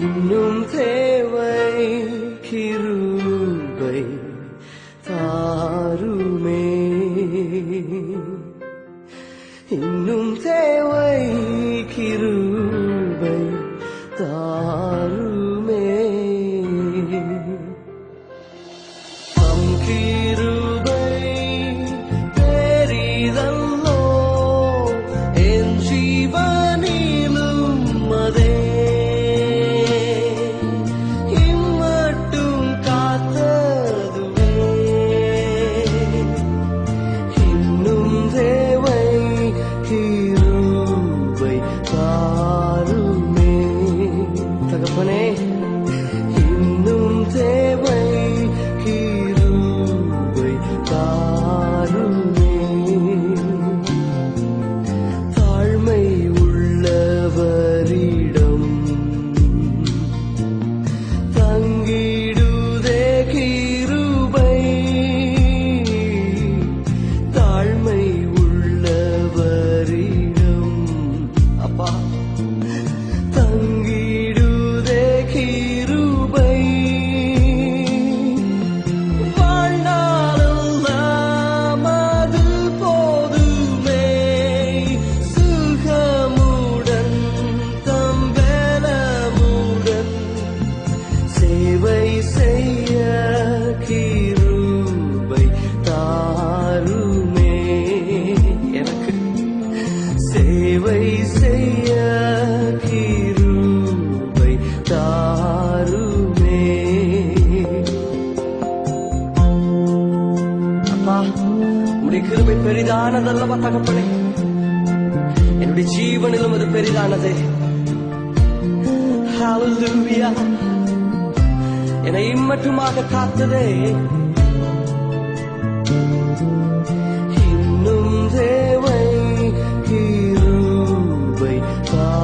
இன்னும் தேவை கிருபை தாருமே, இன்னும் தேவை கிருபை தாருமே. தம் கிருபை பெரிதல்லோ என் ஜீவனிலும் அதே இம்மட்டும் காத்ததுவே. இன்னும் தேவை கிருபை தாருமே. தகப்பனே, இன்னும் தேவை கிருபை தாருமே. தாழ்மை உள்ளவரிடம் தங்கிடுதே கிருபை, தாழ்மை உள்ளவரிடம் அப்பா தங்கிடுதே கிருபை. வாழ்நாளெல்லாம் அது போதுமே, சுகமுடன் தம் பலமுடன் சேவை செய்ய கிருபை தாருமே. எனக்கு சேவை செய்ய கிருபை தாருமே. அப்பா, உடைய கிருபை பெரிதானதல்லவா தகப்பனே, என்னுடைய ஜீவனிலும் அது பெரிதானதே. ஹல்லேலூயா, என்னை இம்மட்டுமாக காத்ததே. இன்னும் தேவை கிருபை தாருமே.